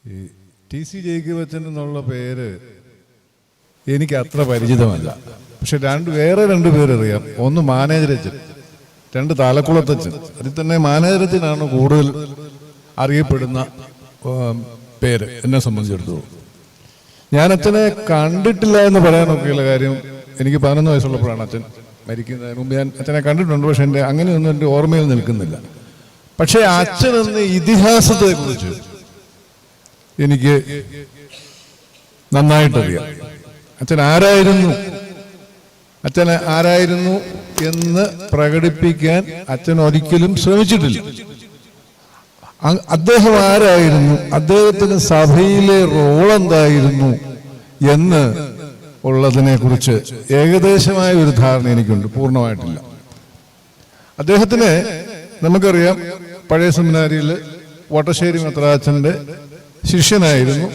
ഈ ടി.സി. ജേക്കബ് അച്ഛൻ എന്നുള്ള പേര് എനിക്ക് അത്ര പരിചിതമല്ല. പക്ഷെ വേറെ രണ്ട് പേരറിയാം. ഒന്ന് മാനേജർ അച്ഛൻ, രണ്ട് താലക്കുളത്തച്ഛൻ. അതിൽ തന്നെ മാനേജർ അച്ഛനാണ് കൂടുതൽ അറിയപ്പെടുന്ന പേര് എന്നെ സംബന്ധിച്ചിടത്തോളം. ഞാൻ അച്ഛനെ കണ്ടിട്ടില്ല എന്ന് പറയാനൊക്കെയുള്ള കാര്യം, എനിക്ക് 11 വയസ്സുള്ളപ്പോഴാണ് അച്ഛൻ മരിക്കുന്നതിന് മുമ്പ് ഞാൻ അച്ഛനെ കണ്ടിട്ടുണ്ട്. പക്ഷെ അങ്ങനെയൊന്നും എൻ്റെ ഓർമ്മയിൽ നിൽക്കുന്നില്ല. പക്ഷെ അച്ഛൻ എന്ന ഇതിഹാസത്തെ കുറിച്ച് എനിക്ക് നന്നായിട്ടറിയാം. അച്ഛൻ ആരായിരുന്നു എന്ന് പ്രകടിപ്പിക്കാൻ അച്ഛൻ ഒരിക്കലും ശ്രമിച്ചിട്ടില്ല. അദ്ദേഹം ആരായിരുന്നു, അദ്ദേഹത്തിന് സഭയിലെ റോൾ എന്തായിരുന്നു എന്ന് ഉള്ളതിനെ കുറിച്ച് ഏകദേശമായ ഒരു ധാരണ എനിക്കുണ്ട്, പൂർണ്ണമായിട്ടില്ല. അദ്ദേഹത്തിന് നമുക്കറിയാം, പഴയ സെമിനാരിയിൽ വട്ടശ്ശേരി മെത്രാച്ചന്റെ ശിഷ്യനായിരുന്നു.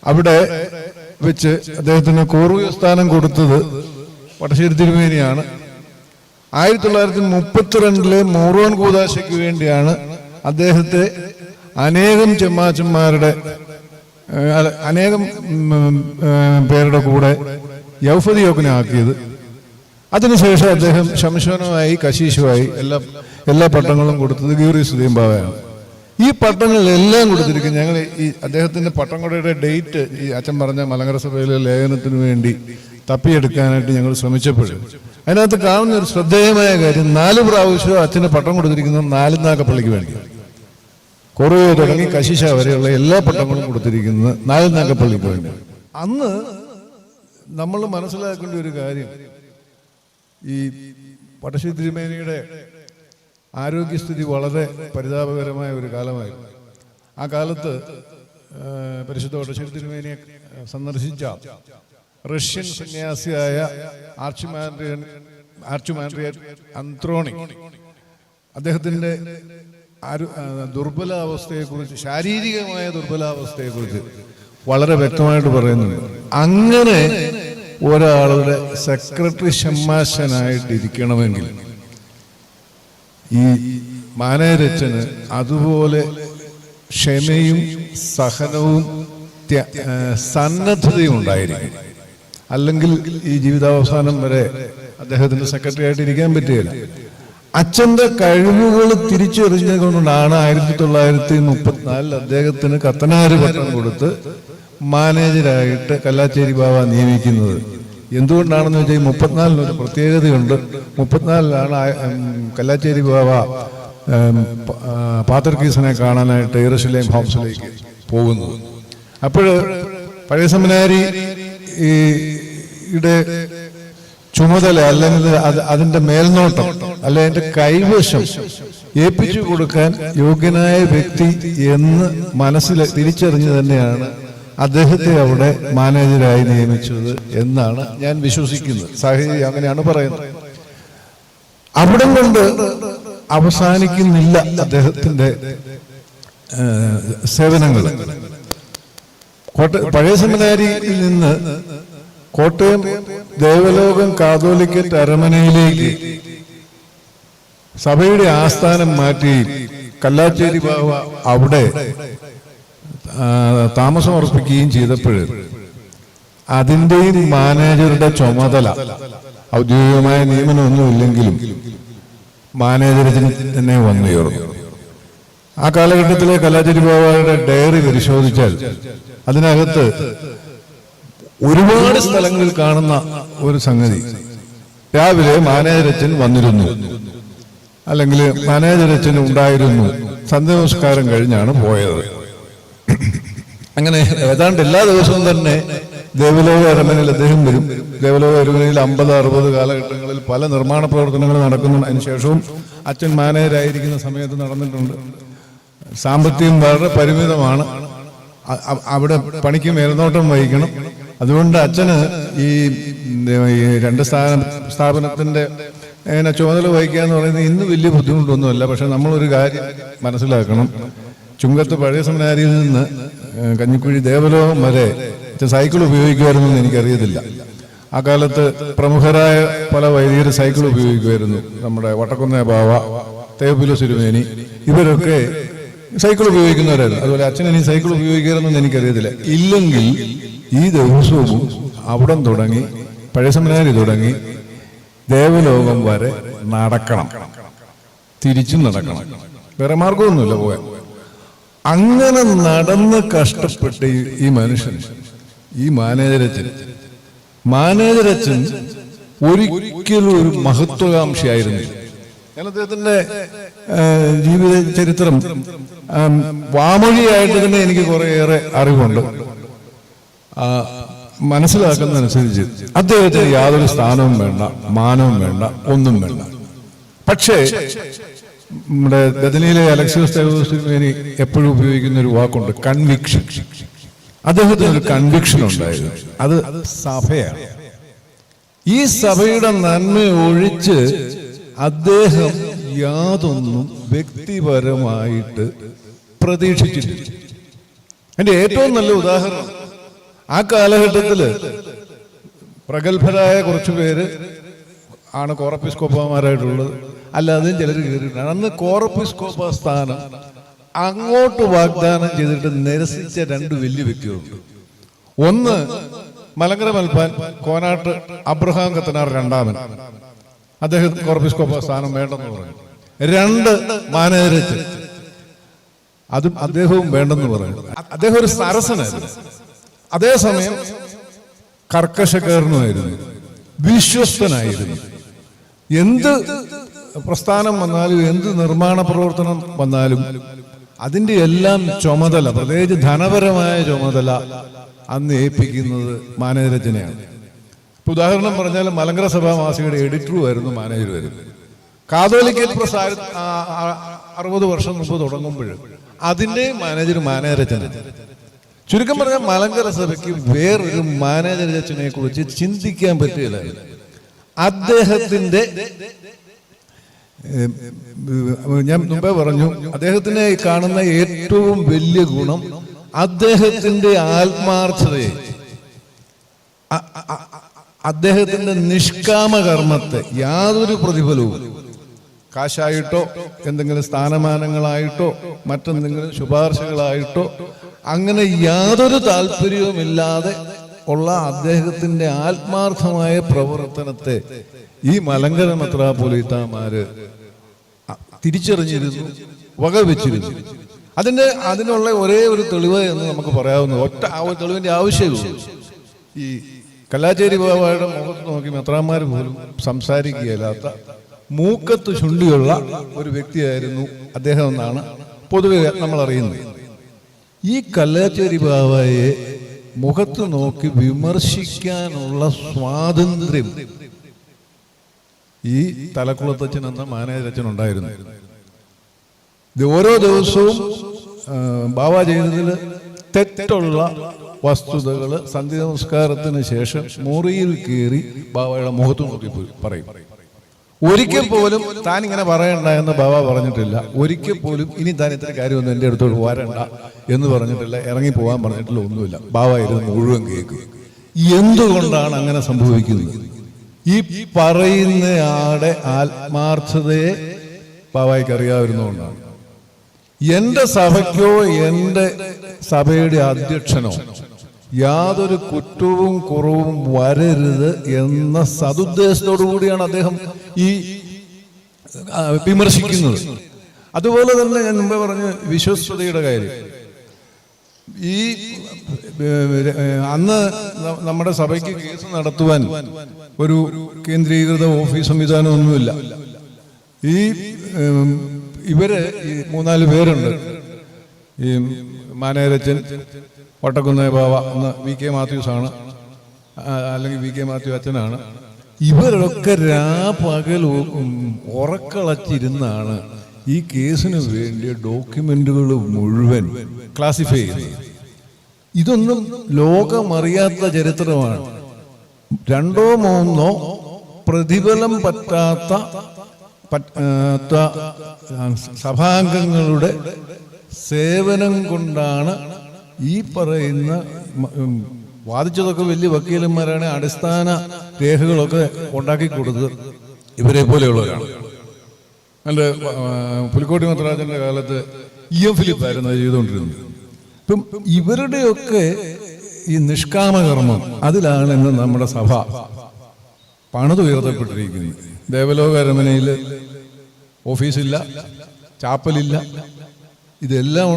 അവിടെ വെച്ച് അദ്ദേഹത്തിന് കോർവ്യ സ്ഥാനം കൊടുത്തത് വട്ടശ്ശേരി തിരുമേനിയാണ്. 1932 മോറോൻ കൂദാശയ്ക്ക് വേണ്ടിയാണ് അദ്ദേഹത്തെ അനേകം ചെമ്മാച്ചന്മാരുടെ അനേകം പേരുടെ കൂടെ യൗഫദിയോക്കിനാക്കിയത്. അതിനുശേഷം അദ്ദേഹം ശംശോനുമായി കശീശുമായി എല്ലാ പട്ടങ്ങളും കൊടുത്തത് ഗീവർഗീസ് ഉദയംബാവയാണ്. ഈ പട്ടങ്ങളിലെല്ലാം കൊടുത്തിരിക്കും. ഞങ്ങൾ ഈ അദ്ദേഹത്തിന്റെ പട്ടങ്ങളുടെ ഡേറ്റ് ഈ അച്ഛൻ പറഞ്ഞ മലങ്കര സഭയിലെ ലേഖനത്തിന് വേണ്ടി തപ്പിയെടുക്കാനായിട്ട് ഞങ്ങൾ ശ്രമിച്ചപ്പോഴും അതിനകത്ത് കാണുന്ന ഒരു ശ്രദ്ധേയമായ കാര്യം, 4 പ്രാവശ്യം അച്ഛന് പട്ടം കൊടുത്തിരിക്കുന്നത് നാലുനാക്കപ്പള്ളിക്ക് വേണ്ടി. കുറേ തുടങ്ങി കശിശ വരെയുള്ള എല്ലാ പട്ടങ്ങളും കൊടുത്തിരിക്കുന്നത് നാലുനാക്കപ്പള്ളിക്ക് വേണ്ടി. അന്ന് നമ്മൾ മനസ്സിലാക്കേണ്ട ഒരു കാര്യം, ഈ വട്ടശ്ശേരി തിരുമേനിയുടെ ആരോഗ്യസ്ഥിതി വളരെ പരിതാപകരമായ ഒരു കാലമായിരുന്നു. ആ കാലത്ത് പരിശുദ്ധ വട്ടശ്ശേരി തിരുമേനിയെ സന്ദർശിച്ച റഷ്യൻ സന്യാസിയായ ആർച്ചുമാൻഡ്രിയൻ അന്ത്രോണി അദ്ദേഹത്തിന്റെ ദുർബലാവസ്ഥയെക്കുറിച്ച്, ശാരീരികമായ ദുർബലാവസ്ഥയെക്കുറിച്ച് വളരെ വ്യക്തമായിട്ട് പറയുന്നുണ്ട്. അങ്ങനെ ഒരാളുടെ സെക്രട്ടറി ഷമ്മാശനായിട്ടിരിക്കണമെങ്കിൽ ഈ മാനേജരച്ഛന് അതുപോലെ ക്ഷമയും സഹനവും സന്നദ്ധതയും ഉണ്ടായിരിക്കും. അല്ലെങ്കിൽ ഈ ജീവിതാവസാനം വരെ അദ്ദേഹത്തിന് സെക്രട്ടറി ആയിട്ട് ഇരിക്കാൻ പറ്റുകയില്ല. അച്ഛന്റെ കഴിവുകൾ തിരിച്ചറിഞ്ഞതുകൊണ്ടാണ് 1934 അദ്ദേഹത്തിന് കത്തനാര് പട്ടം കൊടുത്ത് മാനേജരായിട്ട് കല്ലാച്ചേരി ബാവ നിയമിക്കുന്നത്. എന്തുകൊണ്ടാണെന്ന് വെച്ചാൽ 34 ഒരു പ്രത്യേകതയുണ്ട്. 34 കല്ലാച്ചേരി ബാവ പാത്രികീസിനെ കാണാനായിട്ട് യെരുശലേം ഹൗസിലേക്ക് പോകുന്നത്. അപ്പോൾ പഴയ സെമിനാരിയുടെ ചുമതല അല്ലെങ്കിൽ അതിന്റെ മേൽനോട്ടം അല്ലെ അതിന്റെ കൈവശം ഏൽപ്പിച്ചു കൊടുക്കാൻ യോഗ്യനായ വ്യക്തി എന്ന് മനസ്സിൽ തിരിച്ചറിഞ്ഞു തന്നെയാണ് അദ്ദേഹത്തെ അവിടെ മാനേജരായി നിയമിച്ചത് എന്നാണ് ഞാൻ വിശ്വസിക്കുന്നത്. സാഹചര്യം അങ്ങനെയാണ് പറയുന്നത്. അവിടം കൊണ്ട് അവസാനിക്കുന്നില്ല അദ്ദേഹത്തിന്റെ സേവനങ്ങൾ. പഴയ സെമിനാരിയിൽ നിന്ന് കോട്ടയം ദേവലോകം കാതോലിക്കറ്റ് അരമനയിലേക്ക് സഭയുടെ ആസ്ഥാനം മാറ്റി കല്ലാച്ചേരി ബാവ അവിടെ താമസം ഉറപ്പിക്കുകയും ചെയ്തപ്പോൾ അതിൻ്റെയും മാനേജറുടെ ചുമതല, ഔദ്യോഗികമായ നിയമനമൊന്നുമില്ലെങ്കിലും മാനേജറിന് തന്നെ വന്നുയർന്നു. ആ കാലഘട്ടത്തിലെ കല്ലാച്ചേരി ബാവയുടെ ഡയറി പരിശോധിച്ചാൽ അതിനകത്ത് ഒരുപാട് സ്ഥലങ്ങളിൽ കാണുന്ന ഒരു സംഗതി, രാവിലെ മാനേജരച്ഛൻ വന്നിരുന്നു, അല്ലെങ്കിൽ മാനേജരച്ഛൻ ഉണ്ടായിരുന്നു, സന്ധ്യാനമസ്കാരം കഴിഞ്ഞാണ് പോയത്. അങ്ങനെ ഏതാണ്ട് എല്ലാ ദിവസവും തന്നെ ദേവലോക അരമനയിൽ അദ്ദേഹം വരും. ദേവലോക അരമനയിൽ 50-60 കാലഘട്ടങ്ങളിൽ പല നിർമ്മാണ പ്രവർത്തനങ്ങൾ നടക്കുന്നു. അതിനുശേഷവും അച്ഛൻ മാനേജരായിരിക്കുന്ന സമയത്ത് നടന്നിട്ടുണ്ട്. സാമ്പത്തികം വളരെ പരിമിതമാണ്. അവിടെ പണിക്ക് മേൽനോട്ടം വഹിക്കണം. അതുകൊണ്ട് അച്ഛന് ഈ 2 സ്ഥാപനത്തിന്റെ ചുമതല വഹിക്കുക എന്ന് പറയുന്നത് ഇന്ന് വലിയ ബുദ്ധിമുട്ടൊന്നുമല്ല. പക്ഷെ നമ്മളൊരു കാര്യം മനസ്സിലാക്കണം, ചുങ്കത്ത് പഴയ സെമിനാരിയിൽ നിന്ന് കഞ്ഞിക്കുഴി ദേവലോകം വരെ സൈക്കിൾ ഉപയോഗിക്കുമായിരുന്നെന്ന് എനിക്കറിയത്തില്ല. ആ കാലത്ത് പ്രമുഖരായ പല വൈദികർ സൈക്കിൾ ഉപയോഗിക്കുമായിരുന്നു. നമ്മുടെ വട്ടക്കുന്നേ ബാവ, തേവപ്പിലോസ് തിരുമേനി, ഇവരൊക്കെ സൈക്കിൾ ഉപയോഗിക്കുന്നവരായിരുന്നു. അതുപോലെ അച്ഛൻ ഇനി സൈക്കിൾ ഉപയോഗിക്കരുതെന്ന് എനിക്കറിയത്തില്ല. ഇല്ലെങ്കിൽ ഈ ദിവസവും അവിടം തുടങ്ങി പഴയ സെമിനാരി തുടങ്ങി ദേവലോകം വരെ നടക്കണം, തിരിച്ചും നടക്കണം, വേറെ മാർഗമൊന്നുമില്ല പോയാൽ. അങ്ങനെ നടന്ന് കഷ്ടപ്പെട്ട് ഈ മനുഷ്യൻ, ഈ മാനേജരച്ചൻ ഒരിക്കലും ഒരു മഹത്വകാംക്ഷയായിരുന്നു. ഞാൻ അദ്ദേഹത്തിന്റെ ജീവിത ചരിത്രം വാമൊഴിയായിട്ട് തന്നെ എനിക്ക് കുറേയേറെ അറിവുണ്ട്. മനസ്സിലാക്കുന്നതനുസരിച്ച് അദ്ദേഹത്തിന് യാതൊരു സ്ഥാനവും വേണ്ട, മാനവും വേണ്ട, ഒന്നും വേണ്ട. പക്ഷേ നമ്മുടെ ബദനിയിലെ അലക്സിയോസ് തിമോഥെയോസ് എപ്പോഴും ഉപയോഗിക്കുന്ന ഒരു വാക്കുണ്ട്, കൺവിക്ഷൻ. അദ്ദേഹത്തിന് ഒരു കൺവിക്ഷൻ ഉണ്ടായിരുന്നു, അത് സഭയാണ്. ഈ സഭയുടെ നന്മ ഒഴിച്ച് അദ്ദേഹം യാതൊന്നും വ്യക്തിപരമായിട്ട് പ്രതീക്ഷിച്ചിട്ടില്ല. എന്റെ ഏറ്റവും നല്ല ഉദാഹരണം, ആ കാലഘട്ടത്തില് പ്രഗത്ഭരായ കുറച്ചു പേര് ആണ് കോറപ്പിസ്കോപ്പമാരായിട്ടുള്ളത്, അല്ലാതെയും ചിലർ കയറിയിട്ടാണ്. അന്ന് കോറപ്പിസ്കോപ്പ സ്ഥാനം അങ്ങോട്ട് വാഗ്ദാനം ചെയ്തിട്ട് നിരസിച്ച രണ്ട് വലിയ വ്യക്തികളുണ്ട്. ഒന്ന് മലങ്കര മൽപ്പാൻ കോനാട്ട് അബ്രഹാം കത്തനാർ രണ്ടാമൻ, അദ്ദേഹം കോറപ്പിസ്കോപ്പ സ്ഥാനം വേണ്ടെന്ന് പറഞ്ഞു. രണ്ട് മാനേജരച്ചൻ, അതും അദ്ദേഹവും വേണ്ടെന്ന് പറഞ്ഞു. അദ്ദേഹം ഒരു സരസനായിരുന്നു, അതേസമയം കർക്കശക്കാരനുമായിരുന്നു, വിശ്വസ്തനായിരുന്നു. എന്ത് പ്രസ്ഥാനം വന്നാലും എന്ത് നിർമ്മാണ പ്രവർത്തനം വന്നാലും അതിന്റെ എല്ലാം ചുമതല, പ്രത്യേകിച്ച് ധനപരമായ ചുമതല അന്ന് ഏൽപ്പിക്കുന്നത് മാനേജരച്ചനെയാണ്. ഇപ്പൊ ഉദാഹരണം പറഞ്ഞാൽ മലങ്കര സഭാ മാസികയുടെ എഡിറ്ററും ആയിരുന്നു, മാനേജറും ആയിരുന്നു. കാതോലിക്കൽ പ്രസ് 60 വർഷം മുമ്പ് തുടങ്ങുമ്പോൾ അതിന്റെ മാനേജരച്ചനാണ്. ചുരുക്കം പറഞ്ഞാൽ മലങ്കര സഭയ്ക്ക് വേറൊരു മാനേജരച്ചനെ കുറിച്ച് ചിന്തിക്കാൻ പറ്റുകയില്ലായിരുന്നു. അദ്ദേഹത്തിന്റെ, ഞാൻ മുമ്പേ പറഞ്ഞു, അദ്ദേഹത്തിനെ കാണുന്ന ഏറ്റവും വലിയ ഗുണം അദ്ദേഹത്തിന്റെ ആത്മാർത്ഥതയെ, അദ്ദേഹത്തിന്റെ നിഷ്കാമ കർമ്മത്തെ, യാതൊരു പ്രതിഫലവും കാശായിട്ടോ എന്തെങ്കിലും സ്ഥാനമാനങ്ങളായിട്ടോ മറ്റെന്തെങ്കിലും ശുപാർശകളായിട്ടോ അങ്ങനെ യാതൊരു താല്പര്യവുമില്ലാതെ ഉള്ള അദ്ദേഹത്തിന്റെ ആത്മാർത്ഥമായ പ്രവർത്തനത്തെ ഈ മലങ്കര മെത്രാപ്പൊലീത്താമാര് തിരിച്ചറിഞ്ഞിരുന്നു, വകവെച്ചിരുന്നു. അതിനുള്ള ഒരേ ഒരു തെളിവ് എന്ന് നമുക്ക് പറയാവുന്നത്, ഒറ്റ തെളിവിന്റെ ആവശ്യമുള്ളൂ. ഈ കല്ലാച്ചേരി ബാബയുടെ മുഖത്ത് നോക്കി മെത്രാന്മാർ പോലും സംസാരിക്കുകയില്ലാത്ത മൂക്കത്ത് ചുണ്ടിയുള്ള ഒരു വ്യക്തിയായിരുന്നു അദ്ദേഹം എന്നാണ് പൊതുവെ നമ്മൾ അറിയുന്നത്. ഈ കല്ലാച്ചേരി ബാബയെ മുഖത്ത് നോക്കി വിമർശിക്കാനുള്ള സ്വാതന്ത്ര്യം ഈ തലക്കുളത്തച്ഛൻ എന്ന മാനേജരച്ഛനുണ്ടായിരുന്നു. ഓരോ ദിവസവും ബാബ ചെയ്തതിൽ തെറ്റുള്ള വസ്തുതകൾ സന്ധ്യ നമസ്കാരത്തിന് ശേഷം മുറിയിൽ കയറി ബാബയുടെ മുഖത്ത് നോക്കി പറയും. ഒരിക്കൽ പോലും താൻ ഇങ്ങനെ പറയണ്ട എന്ന് ബാബ പറഞ്ഞിട്ടില്ല. ഒരിക്കൽ പോലും ഇനി താൻ ഇത്ര കാര്യമൊന്നും എൻ്റെ അടുത്തോട്ട് വരണ്ട എന്ന് പറഞ്ഞിട്ടില്ല, ഇറങ്ങി പോകാൻ പറഞ്ഞിട്ടില്ല, ഒന്നുമില്ല. ബാബ ഇരുന്ന് മുഴുവൻ കേൾക്കും. എന്തുകൊണ്ടാണ് അങ്ങനെ സംഭവിക്കുന്നത്? ഈ പറയുന്ന ആളുടെ ആത്മാർത്ഥതയെ ബാബയ്ക്ക് അറിയാവുന്നതുകൊണ്ടാണ്. എന്റെ സഭയ്ക്കോ എന്റെ സഭയുടെ അധ്യക്ഷനോ യാതൊരു കുറ്റവും കുറവും വരരുത് എന്ന സതുദ്ദേശത്തോടു കൂടിയാണ് അദ്ദേഹം ഈ വിമർശിക്കുന്നത്. അതുപോലെ തന്നെ ഞാൻ മുമ്പേ പറഞ്ഞ വിശ്വസ്തയുടെ കാര്യം, ഈ അന്ന് നമ്മുടെ സഭയ്ക്ക് കേസ് നടത്തുവാൻ ഒരു കേന്ദ്രീകൃത ഓഫീസ് സംവിധാനമൊന്നുമില്ല. ഇവര് 3-4 പേരുണ്ട്. ഈ മാനേജരച്ചൻ, വട്ടക്കുന്നേ ബാവ, അന്ന് VK മാത്യൂസ് ആണ്, അല്ലെങ്കിൽ VK മാത്യു അച്ഛനാണ്. ഇവരൊക്കെ രാപകൽ ഉറക്കളച്ചിരുന്നാണ് ഈ കേസിന് വേണ്ടിയ ഡോക്യുമെന്റുകൾ മുഴുവൻ ക്ലാസിഫൈ ചെയ്യുന്നത്. ഇതൊന്നും ലോകമറിയാത്ത ചരിത്രമാണ്. 2-3 പ്രതിഫലം പറ്റാത്ത സഭാംഗങ്ങളുടെ സേവനം കൊണ്ടാണ് ഈ പറയുന്ന, വാദിച്ചതൊക്കെ വലിയ വക്കീലന്മാരാണ്, അടിസ്ഥാന രേഖകളൊക്കെ ഉണ്ടാക്കി കൊടുത്തത് ഇവരെ പോലെയുള്ളവരാണ്. എൻ്റെ പുലിക്കോട്ടി മെത്രാച്ചൻ്റെ കാലത്ത് EM ഫിലിപ്പായിരുന്നു അത് ചെയ്തുകൊണ്ടിരുന്നത്. ഇപ്പം ഇവരുടെയൊക്കെ ഈ നിഷ്കാമകർമ്മം അതിലാണ് ഇന്ന് നമ്മുടെ സഭ പണിതുയർത്തപ്പെട്ടിരിക്കുന്നത്. ദേവലോക അരമനയിൽ ഓഫീസില്ല, ചാപ്പലില്ല. ഇതെല്ലാം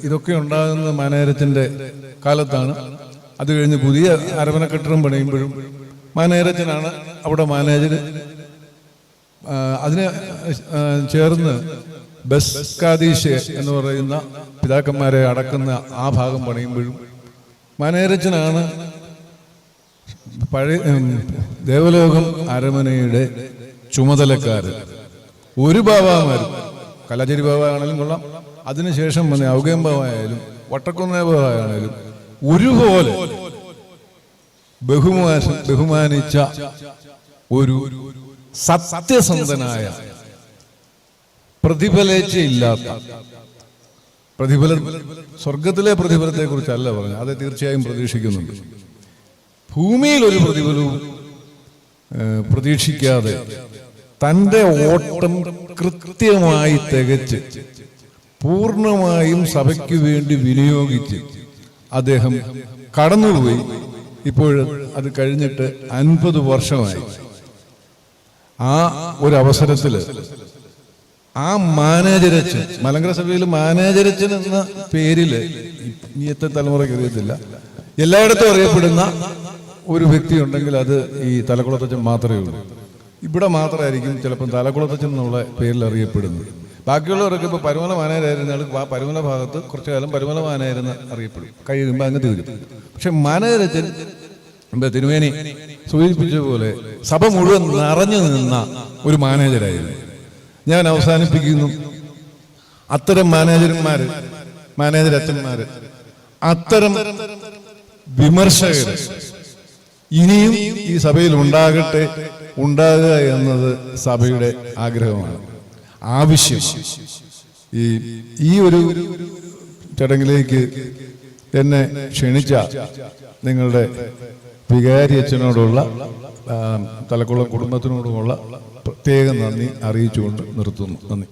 ഇതൊക്കെ ഉണ്ടാകുന്ന മാനേജരച്ചൻ്റെ കാലത്താണ്. അത് കഴിഞ്ഞ് പുതിയ അരമന കെട്ടിടം പണിയുമ്പോഴും മാനേജരച്ചനാണ് അവിടെ മാനേജർ. അതിന് ചേർന്ന് ബസ്കാദീശ് എന്ന് പറയുന്ന പിതാക്കന്മാരെ അടക്കുന്ന ആ ഭാഗം പണിയുമ്പോഴും മാനേജരച്ചനാണ് പഴയ ദേവലോകം അരമനയുടെ ചുമതലക്കാരൻ. ഒരു ബാബാമാരും, കലാചേരി ബാബ ആണെങ്കിലും കൊള്ളാം, അതിനുശേഷം വന്ന ഔഗേം ബാബ ആയാലും വട്ടക്കുന്നേ ബാബ ആണെങ്കിലും ഒരുപോലെ ബഹുമാനിച്ച ഒരു സത്യസന്ധനായ, പ്രതിഫലേച്ഛയില്ലാത്ത, സ്വർഗത്തിലെ പ്രതിഫലത്തെ കുറിച്ചല്ല പറഞ്ഞു, അത് തീർച്ചയായും പ്രതീക്ഷിക്കുന്നുണ്ട്. ഭൂമിയിൽ ഒരു പ്രതിഫലവും പ്രതീക്ഷിക്കാതെ തൻ്റെ ഓട്ടം കൃത്യമായി തികച്ച് പൂർണ്ണമായും സഭയ്ക്ക് വേണ്ടി വിനിയോഗിച്ച് അദ്ദേഹം കടന്നുപോയി. ഇപ്പോൾ അത് കഴിഞ്ഞിട്ട് 50 വർഷമായി. ആ ഒരു അവസരത്തിൽ ആ മാനേജരച്ചൻ, മലങ്കര സഭയിൽ മാനേജരച്ചൻ എന്ന പേരിൽ ഇന്നത്തെ തലമുറയ്ക്ക് അറിയത്തില്ല, എല്ലായിടത്തും അറിയപ്പെടുന്ന ഒരു വ്യക്തി ഉണ്ടെങ്കിൽ അത് ഈ തലക്കുളത്തച്ഛൻ മാത്രമേ ഉള്ളൂ. ഇവിടെ മാത്രമായിരിക്കും ചിലപ്പം തലക്കുളത്തച്ഛൻ എന്നുള്ള പേരിൽ അറിയപ്പെടുന്നത്. ബാക്കിയുള്ളവരൊക്കെ ഇപ്പോൾ പരുമല മാനേജരായിരുന്ന ആ പരുമല ഭാഗത്ത് കുറച്ചു കാലം പരുമല മാനേജരെന്ന് അറിയപ്പെടും, കഴിയുമ്പോൾ അങ്ങ് തീരും. പക്ഷെ മാനേജരച്ചൻ തിരുമേനി സൂചിപ്പിച്ച പോലെ സഭ മുഴുവൻ നിറഞ്ഞു നിന്ന ഒരു മാനേജരായിരുന്നു. ഞാൻ അവസാനിപ്പിക്കുന്നു. അത്തരം മാനേജരച്ചന്മാര്, അത്തരം വിമർശകര് ഇനിയും ഈ സഭയിൽ ഉണ്ടാകുക എന്നത് സഭയുടെ ആഗ്രഹമാണ്, ആവശ്യം. ഈ ഒരു ചടങ്ങിലേക്ക് എന്നെ ക്ഷണിച്ച നിങ്ങളുടെ വികാരി അച്ഛനോടുള്ള, തലക്കുളം കുടുംബത്തിനോടുമുള്ള പ്രത്യേക നന്ദി അറിയിച്ചുകൊണ്ട് നിർത്തുന്നു. നന്ദി.